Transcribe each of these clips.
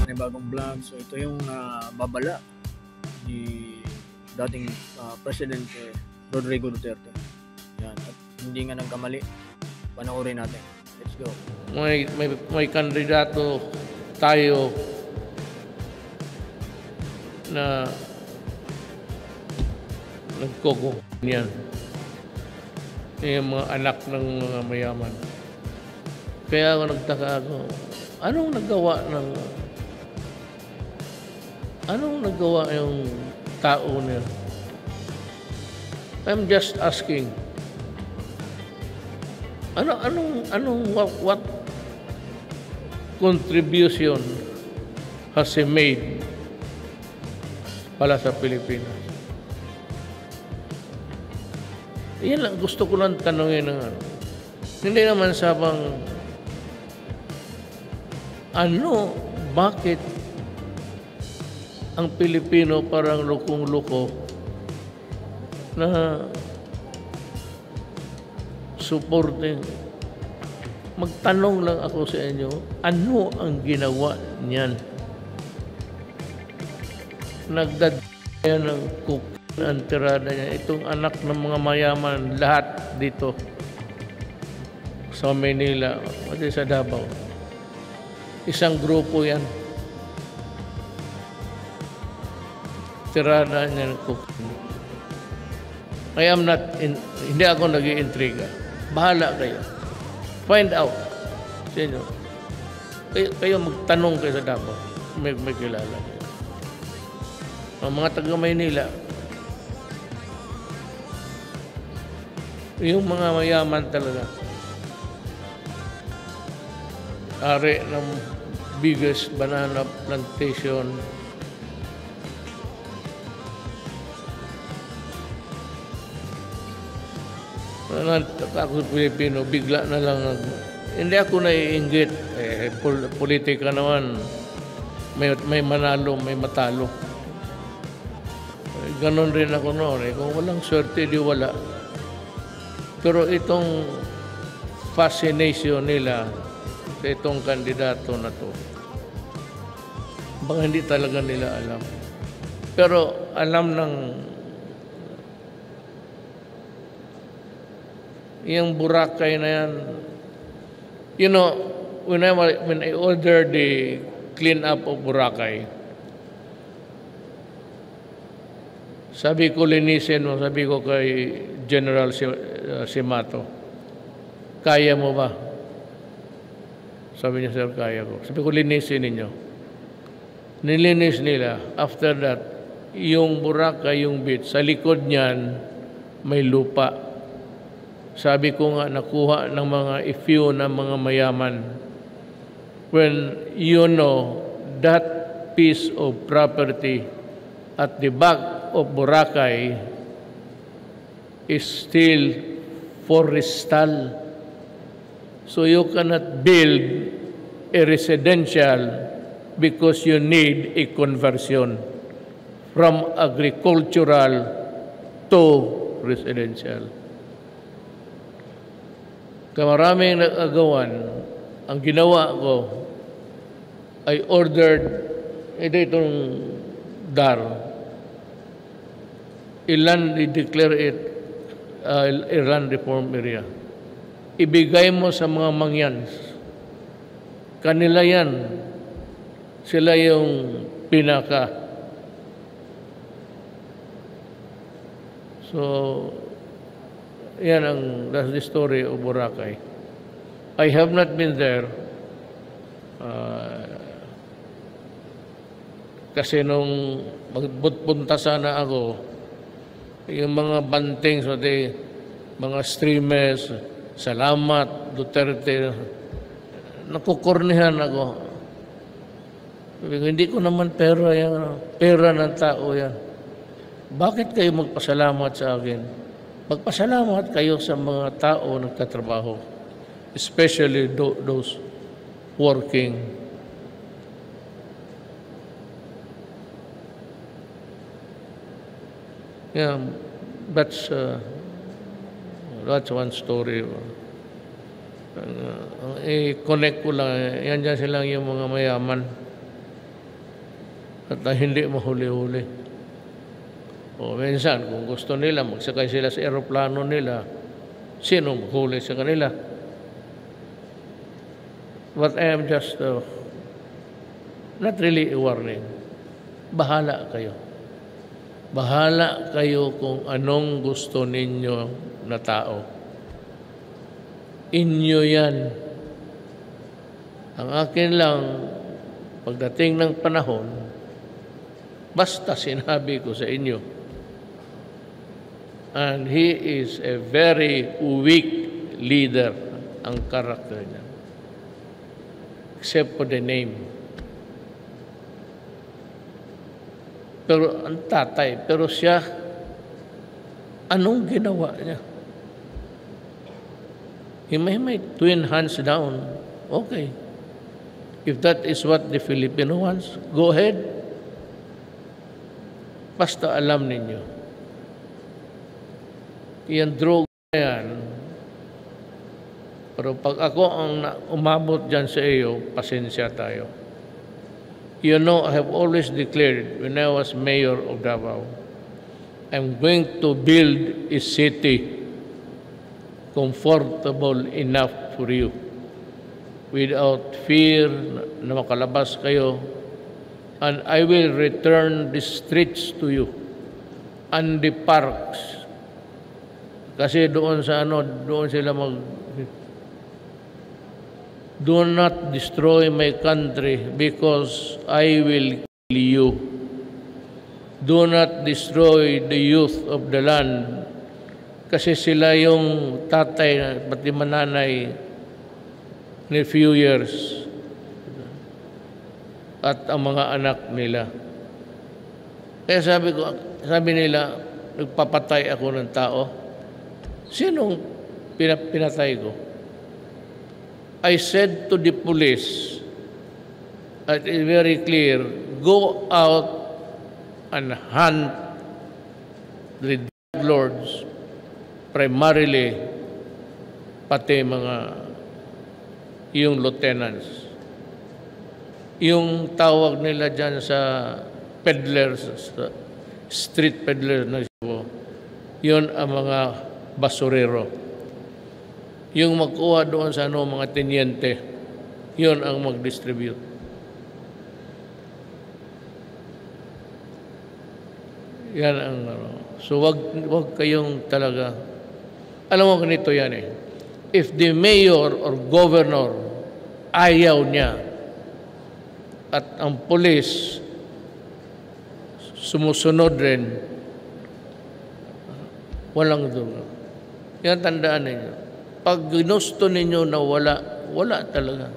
panibagong vlog. So ito yung babala ni dating Presidente Rodrigo Duterte. Yan. At hindi nga nagkamali. Panoorin natin. Let's go. May kandidato tayo na nagkukuha niyan. Yung mga anak ng mga mayaman. Kaya ako nagtaka ako, anong nagawa yung tao niya? I'm just asking. What contribution has he made para sa Pilipinas? Yan lang gusto ko lang tanungin ng ano. Hindi naman sabang bakit ang Pilipino parang lukong-luko na supporting. Magtanong lang ako sa inyo, ano ang ginawa niyan? Nagdadaya ng ang tirada niya. Itong anak ng mga mayaman, lahat dito sa Manila, pati sa Davao. Isang grupo yan. Tirada niya ng cocaine. Hindi ako nag-iintriga. Bahala kayo. Find out. Sa inyo. Kayo magtanong kayo sa Davao. May kilala kayo. Ang mga taga-Maynila, yung mga mayaman talaga, ari ng biggest banana plantation, ako Pilipino, bigla na lang hindi ako naiinggit. Politika naman, may manalo, may matalo. Ganon rin ako noon. Kung walang swerte, di wala. Pero itong fascination nila sa itong kandidato na to, baka hindi talaga nila alam. Pero alam ng yung Boracay na yan. You know, when I ordered the clean up of Boracay, sabi ko linisin mo, sabi ko kay General Simato, kaya mo ba? Sabi niya, sir, kaya ko. Sabi ko, linisin ninyo. Nilinis nila. After that, yung Boracay, yung beach, sa likod niyan, may lupa. Sabi ko nga, nakuha ng mga few na mga mayaman. When you know that piece of property at the back of Boracay is still forestal. So you cannot build a residential because you need a conversion from agricultural to residential. Maraming nag-agawan. Ang ginawa ko, I ordered itong DAR. I-declare it a land reform area. Ibigay mo sa mga mangyans. Kanila yan. Sila yung pinaka. So, that's the story of Boracay. I have not been there. Kasi nung magpunta sana ako, yung mga banting, mga streamers, salamat, Duterte, nakukornihan ako. Hindi ko naman pera yan. Pera ng tao yan. Bakit kayo magpasalamat sa akin? Magpasalamat kayo sa mga tao nagtatrabaho, especially those working. Yeah, that's one story. I-connect ko lang. Yan dyan silang yung mga mayaman. at hindi mahuli-huli. O minsan, kung gusto nila, magsakay sila sa eroplano nila, sino maghuli sa kanila? But I am just not really a warning. Bahala kayo. Bahala kayo kung anong gusto ninyo na tao. Inyo yan. Ang akin lang, pagdating ng panahon, basta sinabi ko sa inyo. And he is a very weak leader, ang karakter niya. Except for the name. Pero ang tatay, pero siya, anong ginawa niya? He may twin hands down. Okay. If that is what the Filipino wants, go ahead. Basta alam ninyo. Yan droga yan. Pero pag ako ang umabot dyan sa iyo, pasensya tayo. You know, I have always declared when I was mayor of Davao, I'm going to build a city comfortable enough for you without fear na makalabas kayo, and I will return the streets to you and the parks. Kasi doon sa doon sila do not destroy my country because I will kill you. Do not destroy the youth of the land kasi sila yung tatay, pati mananay ni few years at ang mga anak nila. Kaya sabi nila, nagpapatay ako ng tao. Sinong pinatay ko? I said to the police, it is very clear, go out and hunt the drug lords, primarily pati yung lieutenants. Yung tawag nila dyan sa peddlers, sa street peddlers ng Cebu, yun ang mga basurero. Yung magkuha doon sa mga tenyente, yun ang mag-distribute. Yan ang So wag kayong talaga. Alam mo ganito yan eh. If the mayor or governor ayaw niya at ang police sumusunod rin, walang dulo. Yan tandaan ninyo. Pag ginusto ninyo na wala talaga.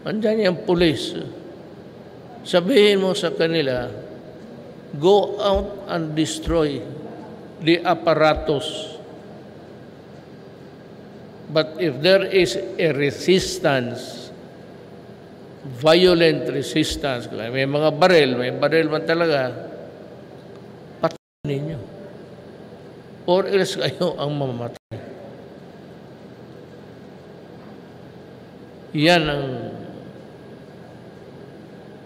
Andyan yung police. Sabihin mo sa kanila, go out and destroy the apparatus. But if there is a resistance, violent resistance, may mga baril man talaga, patayin ninyo. Or else kayo ang mamamatay. Yan ang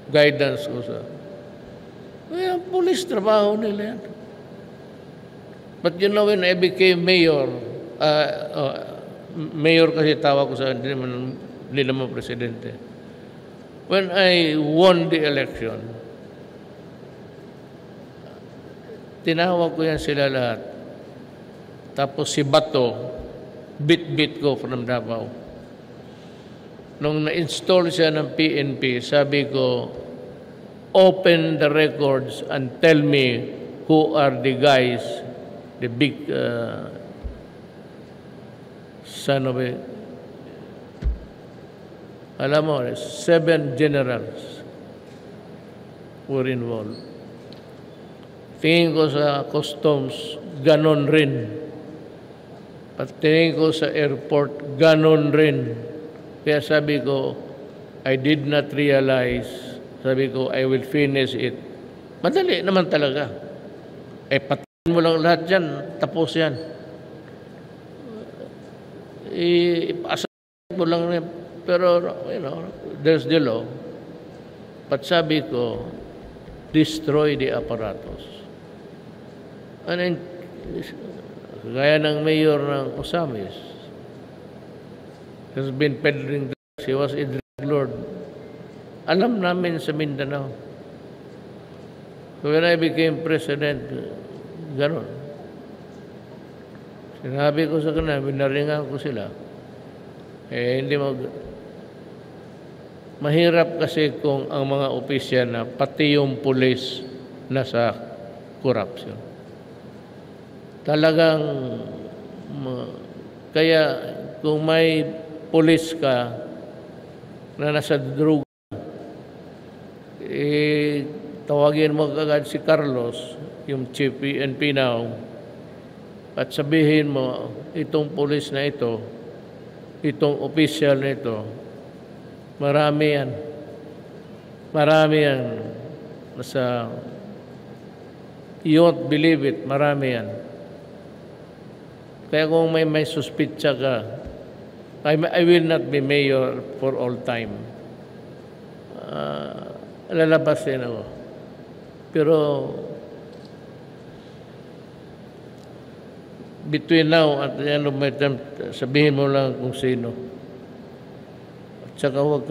guidance ko sa... police, trabaho nila yan. But you know, when I became mayor, mayor kasi tawag ko sa hindi naman presidente. When I won the election, tinawag ko yan sila lahat. Tapos si Bato, bit ko from Davao. Nung na-install siya ng PNP, sabi ko, open the records and tell me who are the guys, the big son of a... Alam mo, 7 generals were involved. Tingin ko sa customs, ganon rin. At tingin ko sa airport, ganon rin. Kaya sabi ko, I did not realize, sabi ko, I will finish it. Madali naman talaga. Patayin mo lang lahat dyan, tapos yan. Ipasa mo lang, pero, there's the law. But sabi ko, destroy the apparatus. And then, gaya ng mayor ng Osamis, has been peddling drugs. He was a drug lord. Alam namin sa Mindanao. So when I became president, ganon. Sinabi ko sa kanila, binaringan ko sila. Hindi mahirap kasi kung ang mga opisyal na pati yung pulis nasa corruption. Talagang kaya kung may pulis ka na nasa droga, tawagin mo agad si Carlos, yung chief PNP now, at sabihin mo, itong pulis na ito, itong opisyal na ito, marami yan. Marami yan. You won't believe it, marami yan. Kaya kung may suspitsa ka, I will not be mayor for all time. Lalabas din ako. Pero between now at the end of my term, sabihin mo lang kung sino. At saka huwag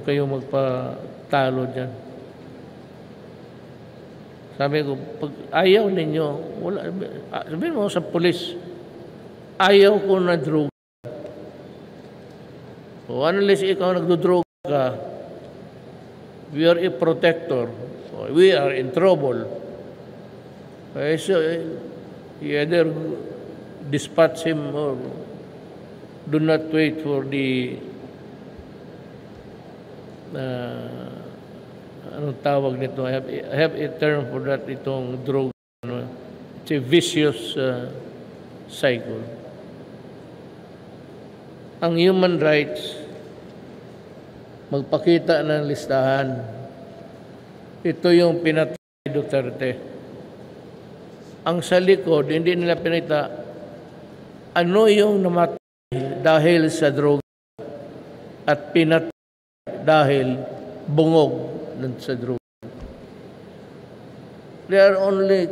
kayong magpatalo dyan. Sabi ko, pag ayaw ninyo, sabihin mo sa pulis, ayaw ko na droga. O unless ikaw nagdodroga ka, we are a protector. So we are in trouble. So you either dispatch him or do not wait for the anong tawag nito? I have a term for that, itong drug. It's a vicious cycle. Ang human rights, magpakita ng listahan. Ito yung pinatay ni Duterte. Ang sa likod, hindi nila pinita ano yung namatay dahil sa droga at pinatay dahil bungog sa droga. They are only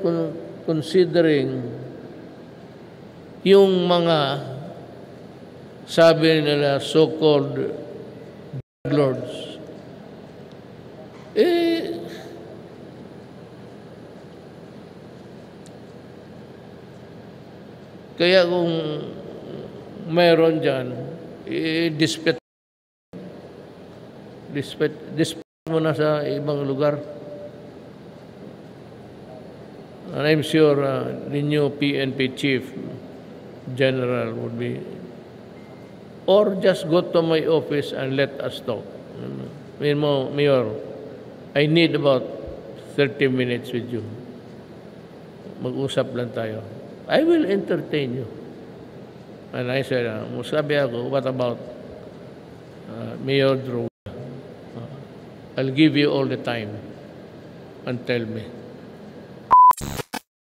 considering yung mga sabi nila so-called drug lords. Kaya kung mayroon dyan, dispute mo na sa ibang lugar. And I'm sure the new PNP chief general would be, or just go to my office and let us talk. Mayor, I need about 30 minutes with you. Mag-usap lang tayo. I will entertain you. And I said, sabi ako, what about Mayor Drew? I'll give you all the time and tell me.